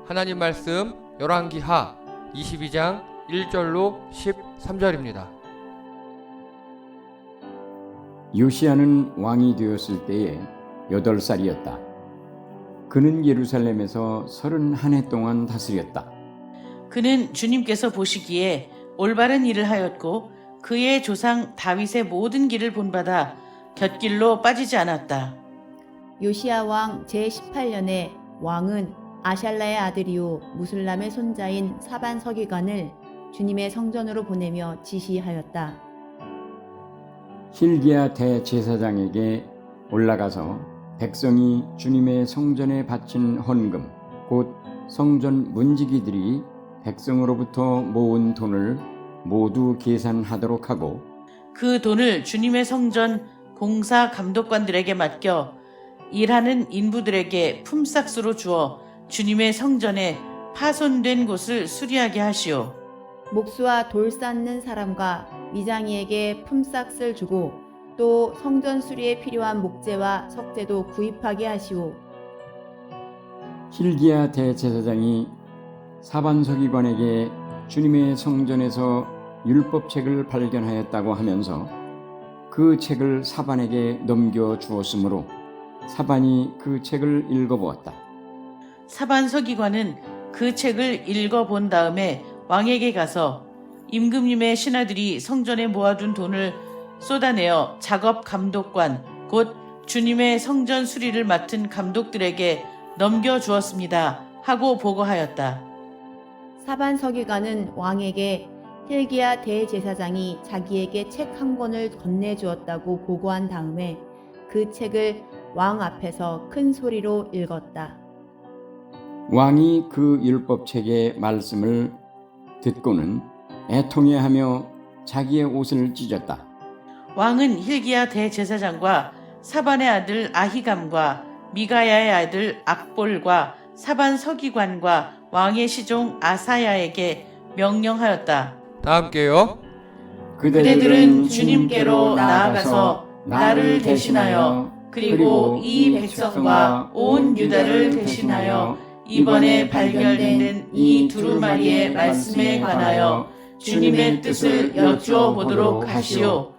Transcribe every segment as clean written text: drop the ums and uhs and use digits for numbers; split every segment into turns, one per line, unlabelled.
하나님 말씀 열왕기하 22장 1절로 13절입니다.
요시야는 왕이 되었을 때에 8살이었다. 그는 예루살렘에서 31해 동안 다스렸다.
그는 주님께서 보시기에 올바른 일을 하였고 그의 조상 다윗의 모든 길을 본받아 곁길로 빠지지 않았다.
요시야 왕 제18년에 왕은 아샬라의 아들이요 무술람의 손자인 사반 서기관을 주님의 성전으로 보내며 지시하였다.
hil기야 대제사장에게 올라가서 백성이 주님의 성전에 바친 헌금 곧 성전 문지기들이 백성으로부터 모은 돈을 모두 계산하도록 하고
그 돈을 주님의 성전 공사 감독관들에게 맡겨 일하는 인부들에게 품삯으로 주어 주님의 성전에 파손된 곳을 수리하게 하시오.
목수와 돌 쌓는 사람과 위장이에게 품삯을 주고 또 성전 수리에 필요한 목재와 석재도 구입하게 하시오.
hil기야 대제사장이 사반 서기관에게 주님의 성전에서 율법책을 발견하였다고 하면서 그 책을 사반에게 넘겨 주었으므로 사반이 그 책을 읽어보았다.
사반 서기관은 그 책을 읽어본 다음에 왕에게 가서 임금님의 신하들이 성전에 모아둔 돈을 쏟아내어 작업 감독관 곧 주님의 성전 수리를 맡은 감독들에게 넘겨주었습니다 하고 보고하였다.
사반 서기관은 왕에게 hil기야 대제사장이 자기에게 책 한 권을 건네주었다고 보고한 다음에 그 책을 왕 앞에서 큰 소리로 읽었다.
왕이 그 율법책의 말씀을 듣고는 애통해하며 자기의 옷을 찢었다.
왕은 hil기야 대제사장과 사반의 아들 아히감과 미가야의 아들 악볼과 사반 서기관과 왕의 시종 아사야에게 명령하였다.
다 함께요.
그대들은 주님께로 나아가서 나를 대신하여 그리고 이 백성과 온 유다를 대신하여 이번에 발견된 이 두루마리의 말씀에 관하여 주님의 뜻을 여쭈어 보도록 하시오.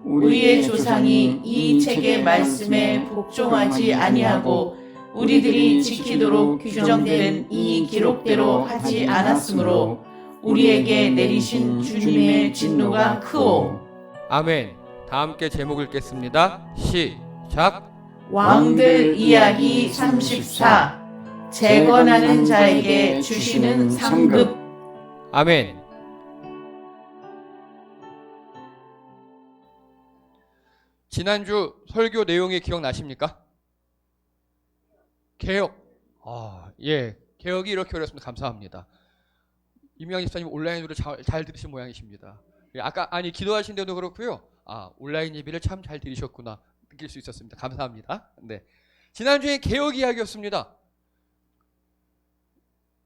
우리의 조상이 이 책의 말씀에 복종하지 아니하고 우리들이 지키도록 규정된 이 기록대로 하지 않았으므로 우리에게 내리신 주님의 진노가 크오.
아멘. 다 함께 제목 읽겠습니다. 시작.
왕들 이야기 34 재건하는 자에게 주시는 상급.
아멘. 지난주 설교 내용이 기억나십니까? 개혁. 예. 개혁이 이렇게 어렵습니다. 감사합니다. 이명희 집사님 온라인으로 잘 들으신 모양이십니다. 예, 아까 기도하신 데도 그렇고요. 온라인 예배를 참 잘 들으셨구나 느낄 수 있었습니다. 감사합니다. 네. 지난주에 개혁 이야기였습니다.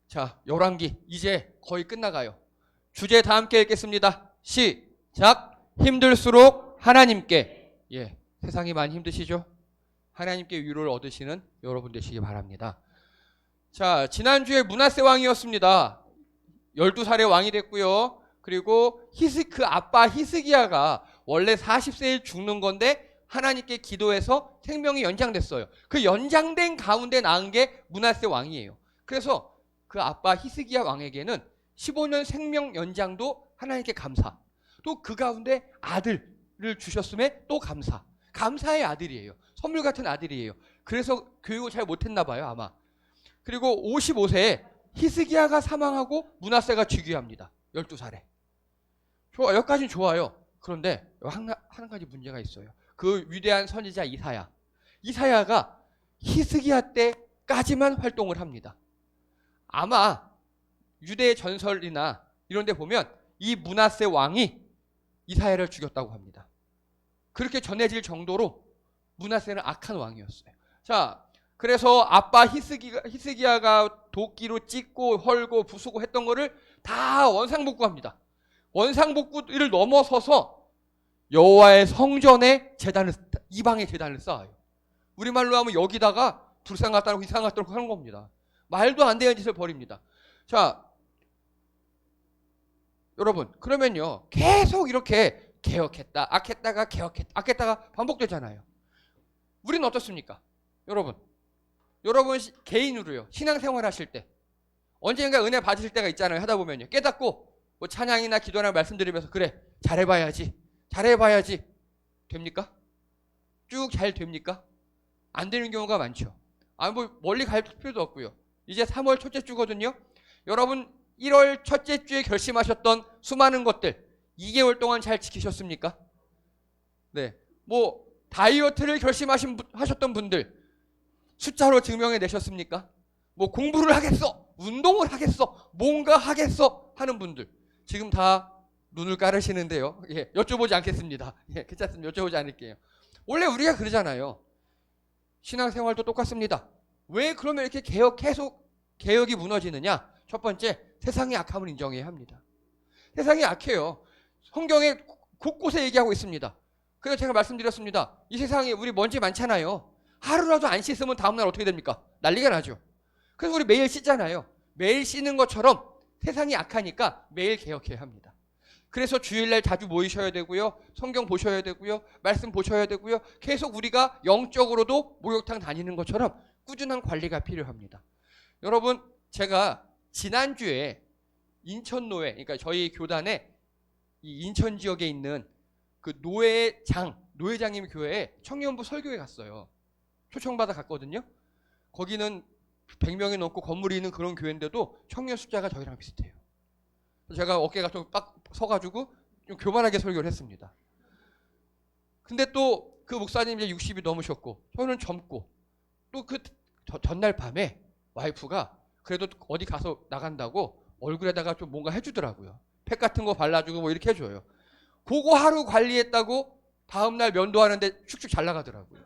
자, 열왕기 이제 거의 끝나가요. 주제 다 함께 읽겠습니다. 시작. 힘들수록 하나님께. 예, 세상이 많이 힘드시죠? 하나님께 위로를 얻으시는 여러분 되시기 바랍니다. 자, 지난주에 므낫세 왕이었습니다. 12살의 왕이 됐고요. 그리고 그 아빠 히스기야가 원래 40세에 죽는 건데 하나님께 기도해서 생명이 연장됐어요. 그 연장된 가운데 낳은 게 므낫세 왕이에요. 그래서 그 아빠 히스기야 왕에게는 15년 생명 연장도 하나님께 감사. 또 그 가운데 아들을 주셨음에 또 감사. 감사의 아들이에요. 선물 같은 아들이에요. 그래서 교육을 잘 못했나 봐요, 아마. 그리고 55세에 히스기야가 사망하고 므낫세가 즉위합니다. 12살에. 좋아, 여기까지는 좋아요. 그런데 한 가지 문제가 있어요. 그 위대한 선지자 이사야가 히스기야 때까지만 활동을 합니다. 아마 유대의 전설이나 이런 데 보면 이 므낫세 왕이 이사야를 죽였다고 합니다. 그렇게 전해질 정도로 므낫세는 악한 왕이었어요. 자, 그래서 아빠 히스기야가 도끼로 찢고 헐고 부수고 했던 거를 다 원상복구합니다. 원상복구를 넘어서서 여호와의 성전에 이방의 제단을 쌓아요. 우리말로 하면 여기다가 불상 갖다 놓고 이상 갖다 놓고 하는 겁니다. 말도 안 되는 짓을 벌입니다. 자, 여러분, 그러면요, 계속 이렇게 개혁했다, 악했다가 개혁했다, 악했다가 반복되잖아요. 우리는 어떻습니까? 여러분 개인으로요, 신앙생활 하실 때 언젠가 은혜 받으실 때가 있잖아요. 하다 보면요, 깨닫고 뭐 찬양이나 기도나 말씀드리면서 그래, 잘해봐야지 됩니까? 쭉 잘 됩니까? 안 되는 경우가 많죠. 뭐 멀리 갈 필요도 없고요. 이제 3월 첫째 주거든요. 여러분 1월 첫째 주에 결심하셨던 수많은 것들 2개월 동안 잘 지키셨습니까? 네, 뭐 다이어트를 하셨던 분들 숫자로 증명해 내셨습니까? 뭐 공부를 하겠어, 운동을 하겠어, 뭔가 하겠어 하는 분들 지금 다 눈을 가르시는데요. 예, 여쭤보지 않겠습니다. 예, 괜찮습니다. 여쭤보지 않을게요. 원래 우리가 그러잖아요. 신앙생활도 똑같습니다. 왜 그러면 이렇게 계속 개혁이 무너지느냐? 첫 번째, 세상의 악함을 인정해야 합니다. 세상이 악해요. 성경에 곳곳에 얘기하고 있습니다. 그래서 제가 말씀드렸습니다. 이 세상에 우리 먼지 많잖아요. 하루라도 안 씻으면 다음날 어떻게 됩니까? 난리가 나죠. 그래서 우리 매일 씻잖아요. 매일 씻는 것처럼 세상이 악하니까 매일 개혁해야 합니다. 그래서 주일날 자주 모이셔야 되고요. 성경 보셔야 되고요. 말씀 보셔야 되고요. 계속 우리가 영적으로도 목욕탕 다니는 것처럼 꾸준한 관리가 필요합니다. 여러분, 제가 지난주에 인천노회, 그러니까 저희 교단에 이 인천 지역에 있는 그 노회장님 교회에 청년부 설교에 갔어요. 초청받아 갔거든요. 거기는 100명이 넘고 건물이 있는 그런 교회인데도 청년 숫자가 저희랑 비슷해요. 제가 어깨가 좀 빡 서가지고 좀 교만하게 설교를 했습니다. 근데 또 그 목사님 이제 60이 넘으셨고 저는 젊고 또 그 전날 밤에 와이프가 그래도 어디 가서 나간다고 얼굴에다가 좀 뭔가 해주더라고요. 팩 같은 거 발라주고 뭐 이렇게 해줘요. 그거 하루 관리했다고 다음날 면도하는데 축축 잘 나가더라고요.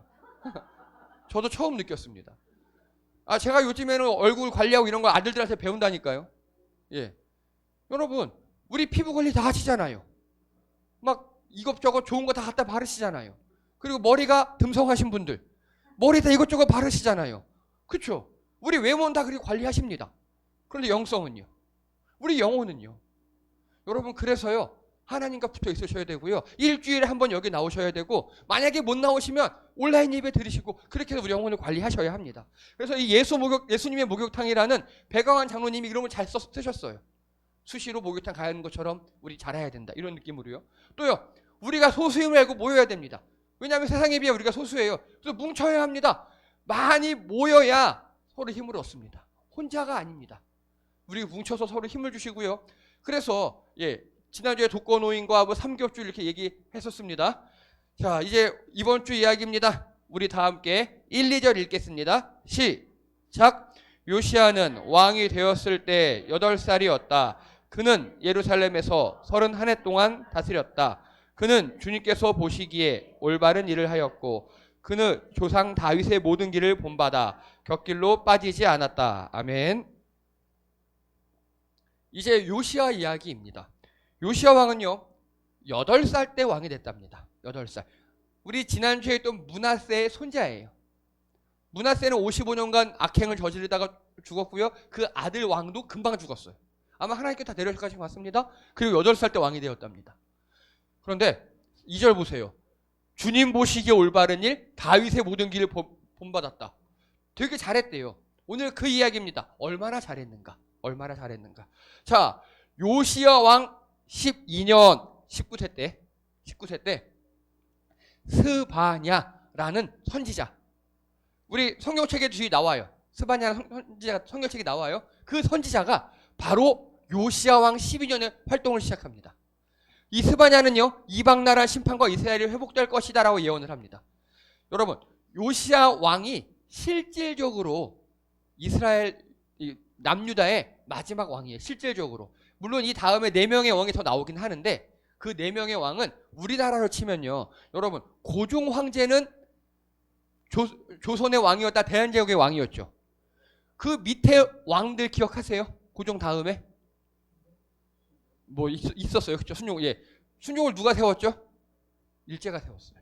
저도 처음 느꼈습니다. 제가 요즘에는 얼굴 관리하고 이런 거 아들들한테 배운다니까요. 예. 여러분, 우리 피부 관리 다 하시잖아요. 막 이것저것 좋은 거 다 갖다 바르시잖아요. 그리고 머리가 듬성하신 분들, 머리에다 이것저것 바르시잖아요. 그렇죠? 우리 외모는 다 그렇게 관리하십니다. 그런데 영성은요? 우리 영혼은요? 여러분, 그래서요, 하나님과 붙어 있으셔야 되고요. 일주일에 한 번 여기 나오셔야 되고, 만약에 못 나오시면 온라인 예배 들으시고, 그렇게 해서 우리 영혼을 관리하셔야 합니다. 그래서 이 예수님의 목욕탕이라는 배강환 장로님이 이런 걸 잘 쓰셨어요. 수시로 목욕탕 가는 것처럼 우리 잘해야 된다, 이런 느낌으로요. 또요, 우리가 소수임을 알고 모여야 됩니다. 왜냐하면 세상에 비해 우리가 소수예요. 그래서 뭉쳐야 합니다. 많이 모여야 서로 힘을 얻습니다. 혼자가 아닙니다. 우리 뭉쳐서 서로 힘을 주시고요. 그래서 지난주에 독거노인과 뭐 삼겹줄 이렇게 얘기했었습니다. 자, 이제 이번 주 이야기입니다. 우리 다 함께 1, 2절 읽겠습니다. 시작. 요시야는 왕이 되었을 때 8살이었다. 그는 예루살렘에서 31해 동안 다스렸다. 그는 주님께서 보시기에 올바른 일을 하였고 그는 조상 다윗의 모든 길을 본받아 곁길로 빠지지 않았다. 아멘. 이제 요시야 이야기입니다. 요시야 왕은요 8살 때 왕이 됐답니다. 8살. 우리 지난주에 있던 므낫세의 손자예요. 므낫세는 55년간 악행을 저지르다가 죽었고요. 그 아들 왕도 금방 죽었어요. 아마 하나님께 다 내려가신 것 같습니다. 그리고 8살 때 왕이 되었답니다. 그런데 2절 보세요. 주님 보시기에 올바른 일, 다윗의 모든 길을 본받았다. 되게 잘했대요. 오늘 그 이야기입니다. 얼마나 잘했는가. 얼마나 잘했는가. 자, 요시야 왕 12년 19세 때 스바냐라는 선지자, 우리 성경책에 뒤에 나와요. 스바냐라는 선지자가 성경책에 나와요. 그 선지자가 바로 요시야 왕 12년에 활동을 시작합니다. 이 스바냐는요 이방 나라 심판과 이스라엘이 회복될 것이다 라고 예언을 합니다. 여러분, 요시야 왕이 실질적으로 이스라엘 남유다의 마지막 왕이에요. 실질적으로. 물론 이 다음에 4명의 왕이 더 나오긴 하는데 그 4명의 왕은 우리나라로 치면요, 여러분, 고종 황제는 조선의 왕이었다, 대한제국의 왕이었죠. 그 밑에 왕들 기억하세요? 고종 다음에 뭐 있었어요, 그렇죠? 순종을 누가 세웠죠? 일제가 세웠어요.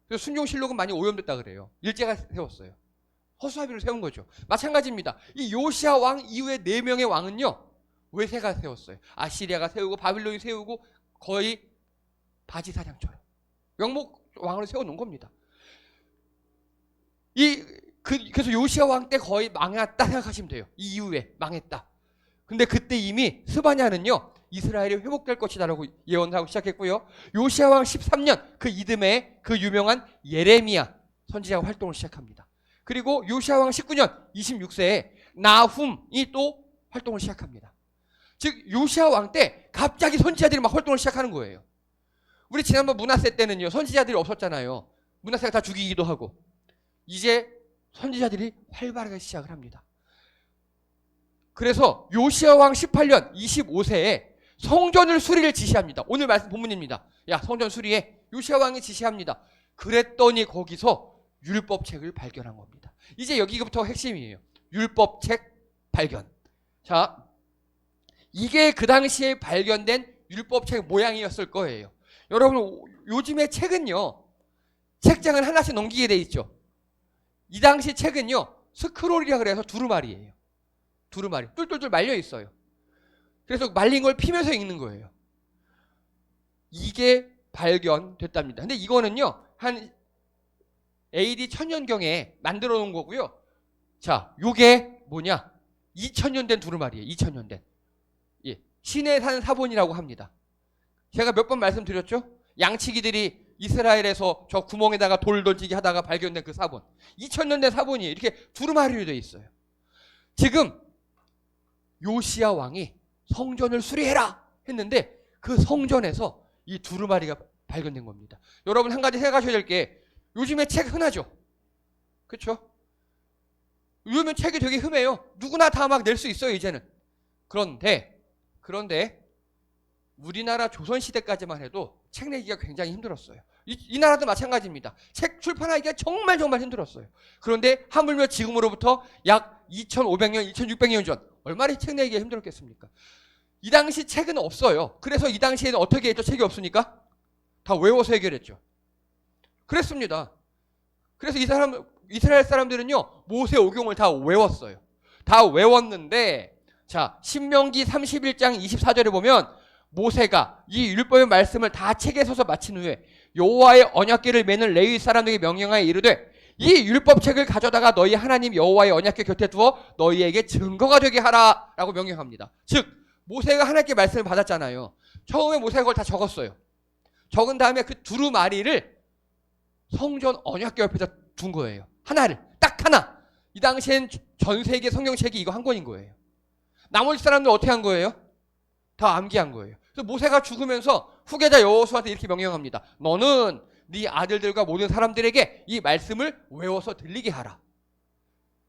그래서 순종실록은 많이 오염됐다 그래요. 일제가 세웠어요. 허수아비를 세운 거죠. 마찬가지입니다. 이 요시야 왕 이후에 4명의 왕은요. 외세가 세웠어요. 아시리아가 세우고 바빌론이 세우고 거의 바지사냥처럼 영목 왕을 세워놓은 겁니다. 그래서 요시야 왕 때 거의 망했다 생각하시면 돼요. 이 이후에 망했다. 근데 그때 이미 스바냐는요. 이스라엘이 회복될 것이다라고 예언하고 시작했고요. 요시야 왕 13년 그 이듬해 그 유명한 예레미야 선지자가 활동을 시작합니다. 그리고 요시야 왕 19년 26세에 나훔이 또 활동을 시작합니다. 즉 요시야 왕 때 갑자기 선지자들이 막 활동을 시작하는 거예요. 우리 지난번 문하세 때는요. 선지자들이 없었잖아요. 문하세가 다 죽이기도 하고. 이제 선지자들이 활발하게 시작을 합니다. 그래서 요시야 왕 18년 25세에 성전을 수리를 지시합니다. 오늘 말씀 본문입니다. 야, 성전 수리해. 요시야 왕이 지시합니다. 그랬더니 거기서 율법책을 발견한 겁니다. 이제 여기부터 핵심이에요. 율법책 발견. 자, 이게 그 당시에 발견된 율법책 모양이었을 거예요. 여러분, 요즘에 책은요. 책장을 하나씩 넘기게 돼 있죠. 이 당시 책은요. 스크롤이라 그래서 두루마리예요. 두루마리. 뚫뚫뚫 말려 있어요. 그래서 말린 걸 피면서 읽는 거예요. 이게 발견됐답니다. 근데 이거는요. 한 AD 1000년경에 만들어 놓은 거고요. 자, 요게 뭐냐? 2000년 된 두루마리예요. 2000년 된. 예. 신의 산 사본이라고 합니다. 제가 몇 번 말씀드렸죠? 양치기들이 이스라엘에서 저 구멍에다가 돌 던지기 하다가 발견된 그 사본. 2000년 된 사본이에요. 이렇게 두루마리로 되어 있어요. 지금 요시야 왕이 성전을 수리해라 했는데 그 성전에서 이 두루마리가 발견된 겁니다. 여러분 한 가지 생각하셔야 될 게 요즘에 책 흔하죠? 그렇죠? 요즘엔 책이 되게 흠해요. 누구나 다 막 낼 수 있어요 이제는. 그런데 우리나라 조선시대까지만 해도 책 내기가 굉장히 힘들었어요. 이 나라도 마찬가지입니다. 책 출판하기가 정말 힘들었어요. 그런데 하물며 지금으로부터 약 2500년, 2600년 전 얼마나 책 내기가 힘들었겠습니까? 이 당시 책은 없어요. 그래서 이 당시에는 어떻게 했죠? 책이 없으니까? 다 외워서 해결했죠. 그랬습니다. 그래서 이스라엘 사람들은요, 모세오경을 다 외웠어요. 다 외웠는데, 자, 신명기 31장 24절에 보면, 모세가 이 율법의 말씀을 다 책에 써서 마친 후에 여호와의 언약궤를 매는 레위 사람에게 명령하여 이르되 이 율법책을 가져다가 너희 하나님 여호와의 언약궤 곁에 두어 너희에게 증거가 되게 하라라고 명령합니다. 즉 모세가 하나님께 말씀을 받았잖아요. 처음에 모세가 그걸 다 적었어요. 적은 다음에 그 두루마리를 성전 언약궤 옆에다 둔 거예요. 하나를, 딱 하나. 이 당시엔 전 세계 성경책이 이거 한 권인 거예요. 나머지 사람들 어떻게 한 거예요? 다 암기한 거예요. 그래서 모세가 죽으면서 후계자 여호수아한테 이렇게 명령합니다. 너는 네 아들들과 모든 사람들에게 이 말씀을 외워서 들리게 하라.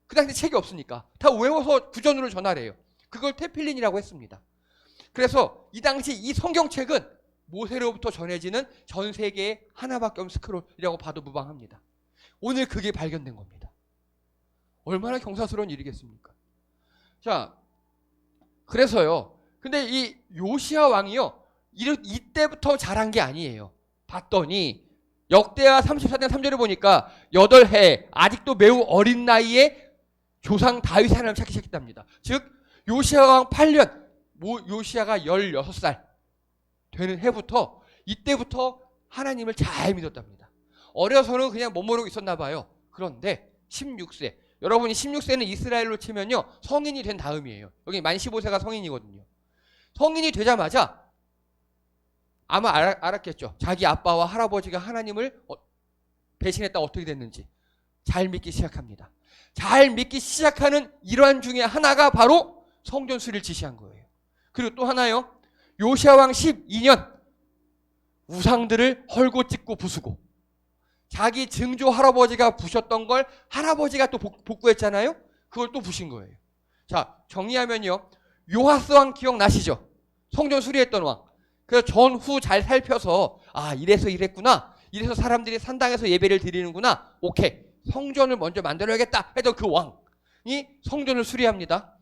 그 당시 책이 없으니까 다 외워서 구전으로 전하래요. 그걸 테필린이라고 했습니다. 그래서 이 당시 이 성경책은 모세로부터 전해지는 전 세계의 하나밖에 없는 스크롤이라고 봐도 무방합니다. 오늘 그게 발견된 겁니다. 얼마나 경사스러운 일이겠습니까? 자, 그래서요. 근데 이 요시야 왕이요. 이때부터 잘한 게 아니에요. 봤더니 역대하 34장 3절을 보니까 8해 아직도 매우 어린 나이에 조상 다윗 하나님을 찾기 시작했답니다. 즉 요시야 왕 8년 요시야가 16살 되는 해부터 이때부터 하나님을 잘 믿었답니다. 어려서는 그냥 못 모르고 있었나 봐요. 그런데 16세 여러분이 16세는 이스라엘로 치면요 성인이 된 다음이에요. 여기 만 15세가 성인이거든요. 성인이 되자마자 아마 알았겠죠. 자기 아빠와 할아버지가 하나님을 배신했다 어떻게 됐는지 잘 믿기 시작합니다. 잘 믿기 시작하는 일환 중에 하나가 바로 성전 수리를 지시한 거예요. 그리고 또 하나요. 요시야 왕 12년 우상들을 헐고 찢고 부수고 자기 증조 할아버지가 부셨던 걸 할아버지가 또 복구했잖아요. 그걸 또 부신 거예요. 자, 정리하면요. 요하스 왕 기억나시죠? 성전 수리했던 왕. 그래서 전후 잘 살펴서 이래서 이랬구나. 이래서 사람들이 산당에서 예배를 드리는구나. 오케이. 성전을 먼저 만들어야겠다 했던 그 왕이 성전을 수리합니다.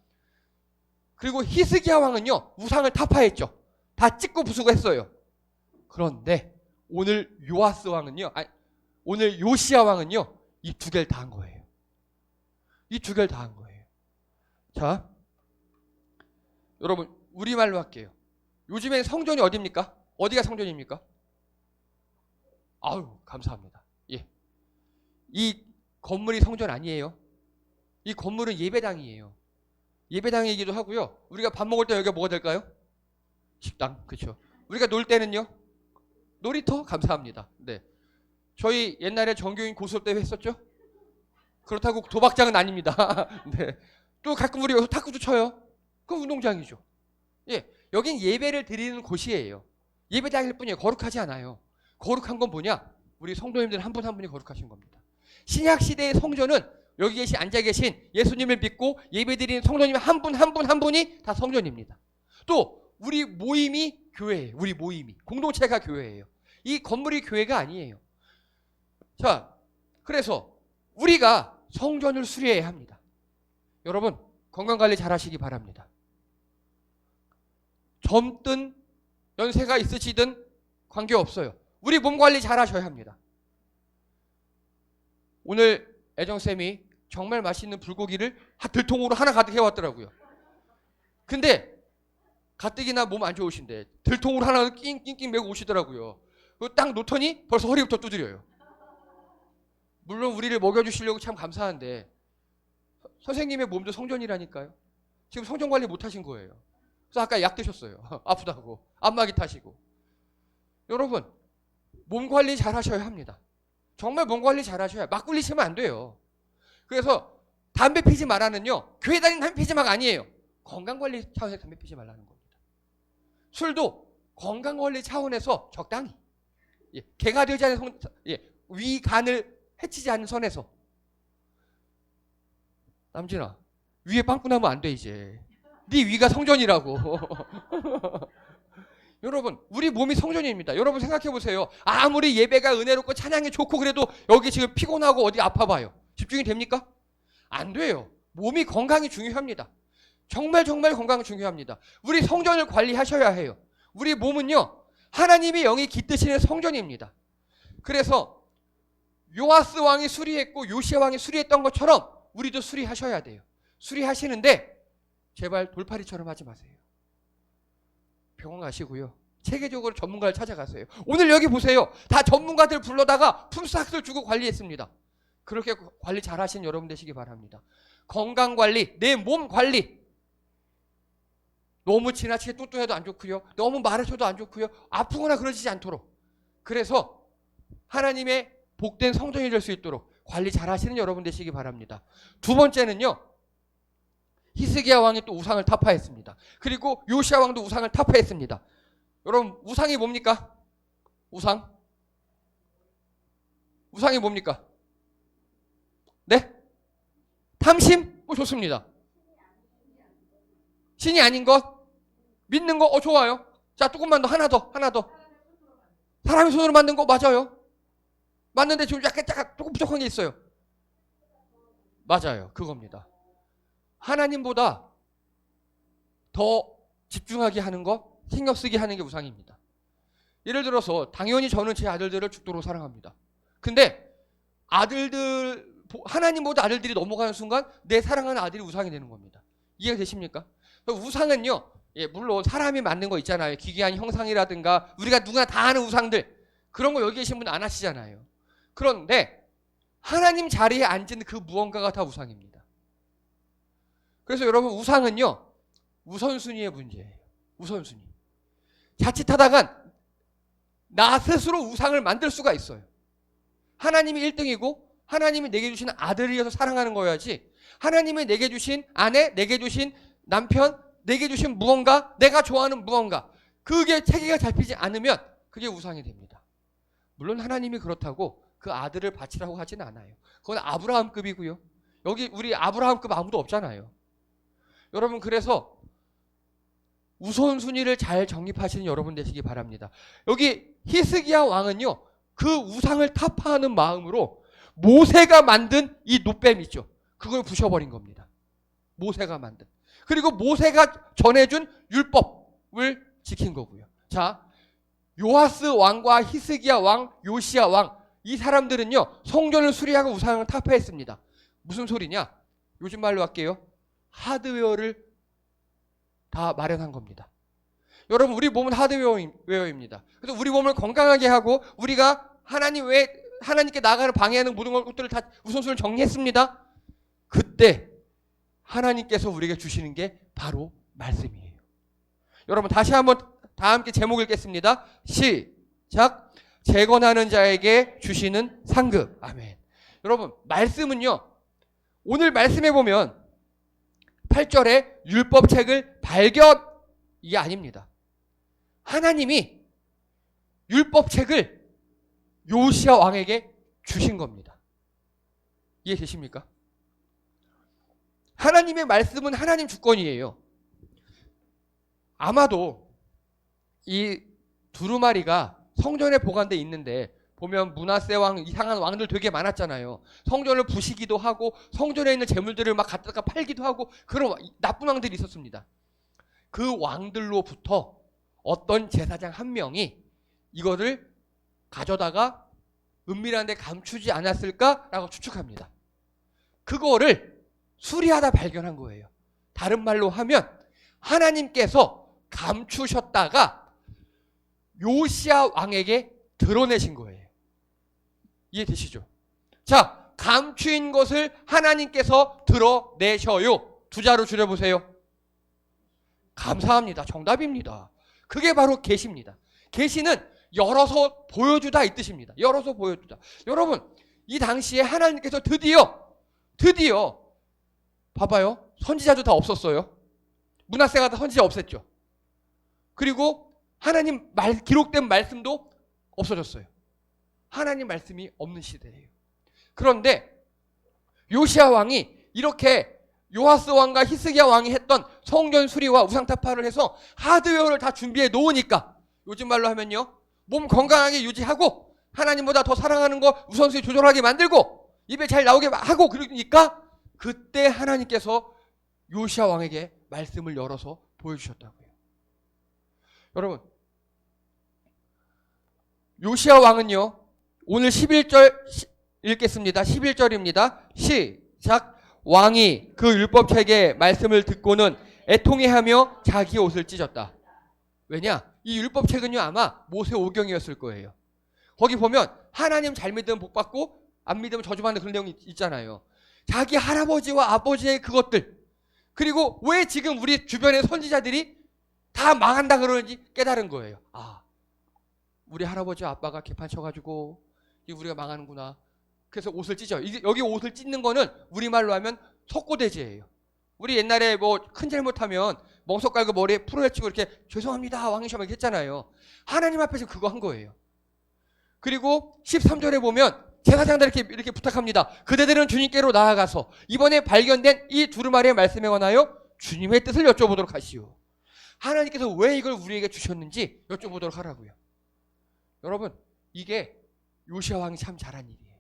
그리고 히스기야 왕은요. 우상을 타파했죠. 다 찢고 부수고 했어요. 그런데 오늘 요하스 왕은요. 오늘 요시야 왕은요. 이 두 개를 다 한 거예요. 이 두 개를 다 한 거예요. 자, 여러분 우리말로 할게요. 요즘엔 성전이 어디입니까? 어디가 성전입니까? 아유, 감사합니다. 예. 이 건물이 성전 아니에요. 이 건물은 예배당이에요. 예배당이기도 하고요. 우리가 밥 먹을 때 여기가 뭐가 될까요? 식당. 그렇죠. 우리가 놀 때는요? 놀이터. 감사합니다. 네. 저희 옛날에 정교인 고수업 대회 했었죠? 그렇다고 도박장은 아닙니다. 네. 또 가끔 우리 여기서 탁구도 쳐요. 그건 운동장이죠. 예. 여긴 예배를 드리는 곳이에요. 예배당일 뿐이에요. 거룩하지 않아요. 거룩한 건 뭐냐? 우리 성도님들 한 분 한 분이 거룩하신 겁니다. 신약 시대의 성전은 여기 앉아 계신 예수님을 믿고 예배드리는 성도님 한 분 한 분 한 분이 다 성전입니다. 또 우리 모임이 교회예요. 우리 모임이 공동체가 교회예요. 이 건물이 교회가 아니에요. 자, 그래서 우리가 성전을 수리해야 합니다. 여러분 건강관리 잘 하시기 바랍니다. 젊든 연세가 있으시든 관계없어요. 우리 몸 관리 잘 하셔야 합니다. 오늘 애정쌤이 정말 맛있는 불고기를 들통으로 하나 가득 해왔더라고요. 근데 가뜩이나 몸 안 좋으신데 들통으로 하나 낑낑 메고 오시더라고요. 딱 놓더니 벌써 허리부터 두드려요. 물론 우리를 먹여주시려고 참 감사한데 선생님의 몸도 성전이라니까요. 지금 성전 관리 못 하신 거예요. 그래서 아까 약 드셨어요. 아프다고. 안마기 타시고. 여러분 몸 관리 잘 하셔야 합니다. 정말 몸 관리 잘 하셔야. 막 굴리시면 안 돼요. 그래서 담배 피지 말라는요. 교회 다니는 담배 피지 막 아니에요. 건강관리 차원에서 담배 피지 말라는 겁니다. 술도 건강관리 차원에서 적당히. 예, 개가 되지 않은 위간을 해치지 않는 선에서. 남진아, 위에 빵꾸 나면 안 돼 이제. 네 위가 성전이라고. 여러분 우리 몸이 성전입니다. 여러분 생각해 보세요. 아무리 예배가 은혜롭고 찬양이 좋고 그래도 여기 지금 피곤하고 어디 아파봐요. 집중이 됩니까? 안 돼요. 몸이 건강이 중요합니다. 정말 건강이 중요합니다. 우리 성전을 관리하셔야 해요. 우리 몸은요 하나님의 영이 깃드시는 성전입니다. 그래서 요아스 왕이 수리했고 요시야 왕이 수리했던 것처럼 우리도 수리하셔야 돼요. 수리하시는데 제발 돌팔이처럼 하지 마세요. 병원 가시고요. 체계적으로 전문가를 찾아가세요. 오늘 여기 보세요. 다 전문가들 불러다가 품삯을 주고 관리했습니다. 그렇게 관리 잘 하신 여러분 되시기 바랍니다. 건강관리, 내 몸 관리. 너무 지나치게 뚱뚱해도 안 좋고요. 너무 마르셔도 안 좋고요. 아프거나 그러시지 않도록. 그래서 하나님의 복된 성전이 될 수 있도록 관리 잘 하시는 여러분 되시기 바랍니다. 두 번째는요. 히스기야 왕이 또 우상을 타파했습니다. 그리고 요시야 왕도 우상을 타파했습니다. 여러분 우상이 뭡니까? 우상이 뭡니까? 네? 탐심? 좋습니다. 신이 아닌 것? 믿는 거? 좋아요. 자, 조금만 더, 하나 더. 사람의 손으로 만든 거 맞아요. 맞는데 지금 약간 조금 부족한 게 있어요. 맞아요. 그겁니다. 하나님보다 더 집중하게 하는 거, 신경 쓰게 하는 게 우상입니다. 예를 들어서 당연히 저는 제 아들들을 죽도록 사랑합니다. 근데 하나님보다 아들들이 넘어가는 순간 내 사랑하는 아들이 우상이 되는 겁니다. 이해가 되십니까? 우상은요, 물론 사람이 만든 거 있잖아요. 기괴한 형상이라든가 우리가 누구나 다 아는 우상들, 그런 거 여기 계신 분 안 하시잖아요. 그런데 하나님 자리에 앉은 그 무언가가 다 우상입니다. 그래서 여러분 우상은요 우선순위의 문제예요. 우선순위. 자칫하다간 나 스스로 우상을 만들 수가 있어요. 하나님이 1등이고 하나님이 내게 주신 아들이어서 사랑하는 거야지, 하나님이 내게 주신 아내, 내게 주신 남편, 내게 주신 무언가, 내가 좋아하는 무언가, 그게 체계가 잡히지 않으면 그게 우상이 됩니다. 물론 하나님이 그렇다고 그 아들을 바치라고 하진 않아요. 그건 아브라함급이고요. 여기 우리 아브라함급 아무도 없잖아요. 여러분 그래서 우선순위를 잘 정립하시는 여러분 되시기 바랍니다. 여기 히스기야 왕은요 그 우상을 타파하는 마음으로 모세가 만든 이 놋뱀 있죠. 그걸 부셔버린 겁니다. 모세가 만든. 그리고 모세가 전해준 율법을 지킨 거고요. 자, 요아스 왕과 히스기야 왕, 요시야 왕, 이 사람들은요 성전을 수리하고 우상을 타파했습니다. 무슨 소리냐? 요즘 말로 할게요. 하드웨어를 다 마련한 겁니다. 여러분, 우리 몸은 하드웨어입니다. 그래서 우리 몸을 건강하게 하고 우리가 하나님께 나아가는 방해하는 모든 것들을 다 우선순위를 정리했습니다. 그때 하나님께서 우리에게 주시는 게 바로 말씀이에요. 여러분, 다시 한번 다 함께 제목 읽겠습니다. 시작. 재건하는 자에게 주시는 상급. 아멘. 여러분, 말씀은요, 오늘 말씀해 보면 8절에 율법책을 발견이 아닙니다. 하나님이 율법책을 요시야 왕에게 주신 겁니다. 이해되십니까? 하나님의 말씀은 하나님 주권이에요. 아마도 이 두루마리가 성전에 보관돼 있는데 보면 므낫세 왕, 이상한 왕들 되게 많았잖아요. 성전을 부시기도 하고 성전에 있는 재물들을 막 갖다가 팔기도 하고 그런 나쁜 왕들이 있었습니다. 그 왕들로부터 어떤 제사장 한 명이 이거를 가져다가 은밀한 데 감추지 않았을까라고 추측합니다. 그거를 수리하다 발견한 거예요. 다른 말로 하면 하나님께서 감추셨다가 요시야 왕에게 드러내신 거예요. 이해되시죠? 자, 감추인 것을 하나님께서 드러내셔요. 두 자로 줄여보세요. 감사합니다. 정답입니다. 그게 바로 계시입니다. 계시는 열어서 보여주다 이 뜻입니다. 열어서 보여주다. 여러분, 이 당시에 하나님께서 드디어 봐봐요. 선지자도 다 없었어요. 므낫세가 다 선지자 없앴죠. 그리고 하나님 기록된 말씀도 없어졌어요. 하나님 말씀이 없는 시대예요. 그런데 요시야 왕이 이렇게 요아스 왕과 히스기야 왕이 했던 성전 수리와 우상 타파를 해서 하드웨어를 다 준비해 놓으니까, 요즘 말로 하면요, 몸 건강하게 유지하고 하나님보다 더 사랑하는 거 우선순위 조절하게 만들고 입에 잘 나오게 하고, 그러니까 그때 하나님께서 요시야 왕에게 말씀을 열어서 보여주셨다고요. 여러분, 요시야 왕은요, 오늘 11절 읽겠습니다. 11절입니다. 시작. 왕이 그 율법책의 말씀을 듣고는 애통해하며 자기 옷을 찢었다. 왜냐? 이 율법책은요, 아마 모세 오경이었을 거예요. 거기 보면 하나님 잘 믿으면 복 받고 안 믿으면 저주받는 그런 내용이 있잖아요. 자기 할아버지와 아버지의 그것들, 그리고 왜 지금 우리 주변의 선지자들이 다 망한다 그러는지 깨달은 거예요. 아, 우리 할아버지와 아빠가 개판 쳐가지고 우리가 망하는구나. 그래서 옷을 찢어요. 여기 옷을 찢는 거는 우리말로 하면 석고대죄예요. 우리 옛날에 뭐 큰 잘못하면 멍석 깔고 머리에 풀어헤치고 이렇게 죄송합니다 왕이셔 이렇게 했잖아요. 하나님 앞에서 그거 한 거예요. 그리고 13절에 보면 제사장들 이렇게 부탁합니다. 그대들은 주님께로 나아가서 이번에 발견된 이 두루마리의 말씀에 관하여 주님의 뜻을 여쭤보도록 하시오. 하나님께서 왜 이걸 우리에게 주셨는지 여쭤보도록 하라고요. 여러분, 이게 요시야 왕이 참 잘한 일이에요.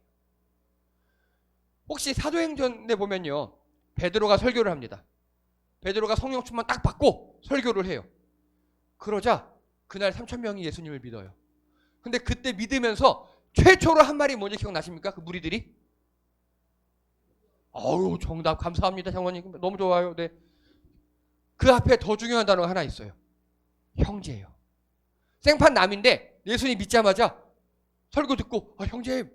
혹시 사도행전에 보면요, 베드로가 설교를 합니다. 베드로가 성령 충만 딱 받고 설교를 해요. 그러자 그날 3,000명이 예수님을 믿어요. 근데 그때 믿으면서 최초로 한 말이 뭔지 기억나십니까? 그 무리들이? 어우, 정답 감사합니다 장로님, 너무 좋아요. 네. 그 앞에 더 중요한 단어가 하나 있어요. 형제예요. 생판 남인데 예수님 믿자마자 설교 듣고 형제님,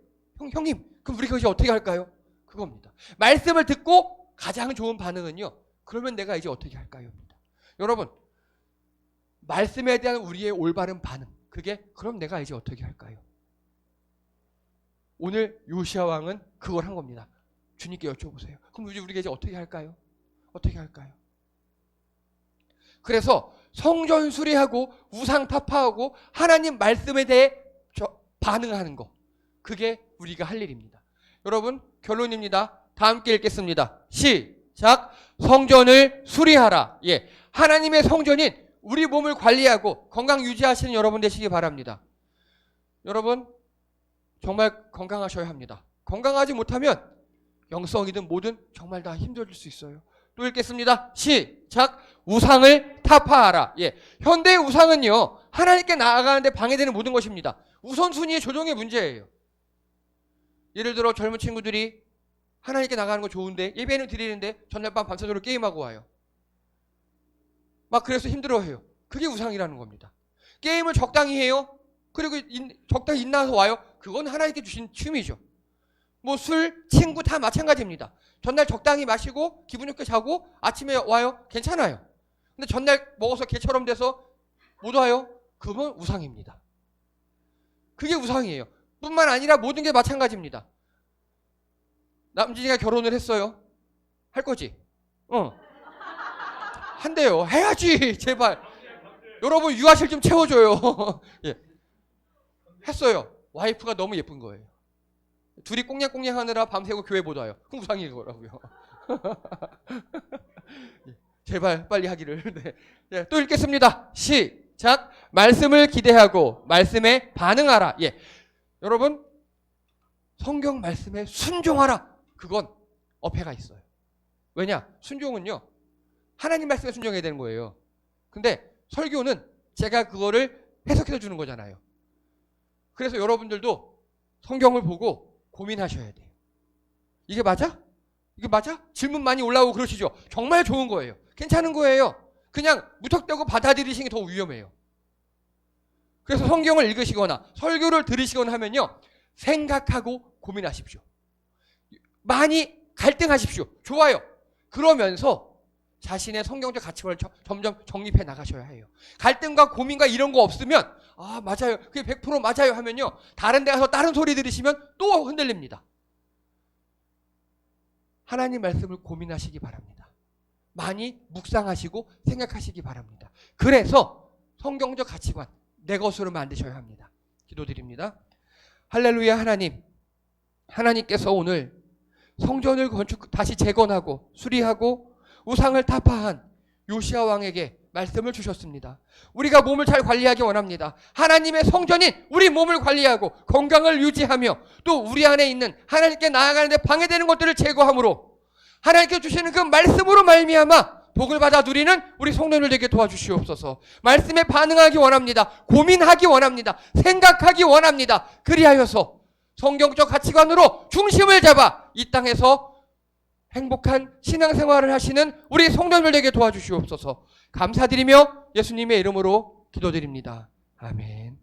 형님, 그럼 우리가 이제 어떻게 할까요? 그겁니다. 말씀을 듣고 가장 좋은 반응은요, 그러면 내가 이제 어떻게 할까요?입니다. 여러분, 말씀에 대한 우리의 올바른 반응, 그게 그럼 내가 이제 어떻게 할까요? 오늘 요시야 왕은 그걸 한 겁니다. 주님께 여쭤보세요. 그럼 우리가 이제 어떻게 할까요? 어떻게 할까요? 그래서 성전 수리하고 우상 타파하고 하나님 말씀에 대해 반응하는 거, 그게 우리가 할 일입니다. 여러분, 결론입니다. 다 함께 읽겠습니다. 시작. 성전을 수리하라. 예, 하나님의 성전인 우리 몸을 관리하고 건강 유지하시는 여러분 되시기 바랍니다. 여러분, 정말 건강하셔야 합니다. 건강하지 못하면 영성이든 뭐든 정말 다 힘들어질 수 있어요. 또 읽겠습니다. 시작. 우상을 타파하라. 예, 현대의 우상은요, 하나님께 나아가는데 방해되는 모든 것입니다. 우선순위의 조정의 문제예요. 예를 들어 젊은 친구들이 하나님께 나가는 거 좋은데 예배는 드리는데 전날 밤 밤새도록 게임하고 와요. 막 그래서 힘들어해요. 그게 우상이라는 겁니다. 게임을 적당히 해요. 그리고 적당히 인나서 와요. 그건 하나님께 주신 취미죠. 뭐 술, 친구 다 마찬가지입니다. 전날 적당히 마시고 기분 좋게 자고 아침에 와요. 괜찮아요. 근데 전날 먹어서 개처럼 돼서 못 와요. 그건 우상입니다. 그게 우상이에요. 뿐만 아니라 모든 게 마찬가지입니다. 남진이가 결혼을 했어요. 할 거지? 한대요. 해야지. 제발. 여러분 유아실 좀 채워줘요. 예. 했어요. 와이프가 너무 예쁜 거예요. 둘이 꽁냥꽁냥 하느라 밤새고 교회 못 와요. 그럼 우상인 거라고요. 제발 빨리 하기를. 네. 네, 또 읽겠습니다. 시작. 말씀을 기대하고 말씀에 반응하라. 예. 여러분 성경 말씀에 순종하라. 그건 어폐가 있어요. 왜냐? 순종은요. 하나님 말씀에 순종해야 되는 거예요. 근데 설교는 제가 그거를 해석해서 주는 거잖아요. 그래서 여러분들도 성경을 보고 고민하셔야 돼요. 이게 맞아? 이게 맞아? 질문 많이 올라오고 그러시죠? 정말 좋은 거예요. 괜찮은 거예요. 그냥 무턱대고 받아들이시는 게 더 위험해요. 그래서 성경을 읽으시거나 설교를 들으시거나 하면요. 생각하고 고민하십시오. 많이 갈등하십시오. 좋아요. 그러면서 자신의 성경적 가치관을 점점 정립해 나가셔야 해요. 갈등과 고민과 이런 거 없으면 아 맞아요. 그게 100% 맞아요 하면요. 다른 데 가서 다른 소리 들으시면 또 흔들립니다. 하나님 말씀을 고민하시기 바랍니다. 많이 묵상하시고 생각하시기 바랍니다. 그래서 성경적 가치관 내 것으로 만드셔야 합니다. 기도드립니다. 할렐루야. 하나님께서 오늘 성전을 다시 재건하고 수리하고 우상을 타파한 요시야 왕에게 말씀을 주셨습니다. 우리가 몸을 잘 관리하기 원합니다. 하나님의 성전인 우리 몸을 관리하고 건강을 유지하며 또 우리 안에 있는 하나님께 나아가는 데 방해되는 것들을 제거함으로 하나님께 주시는 그 말씀으로 말미암아 복을 받아 누리는 우리 성도들 되게 도와주시옵소서. 말씀에 반응하기 원합니다. 고민하기 원합니다. 생각하기 원합니다. 그리하여서 성경적 가치관으로 중심을 잡아 이 땅에서 행복한 신앙생활을 하시는 우리 성도들 되게 도와주시옵소서. 감사드리며 예수님의 이름으로 기도드립니다. 아멘.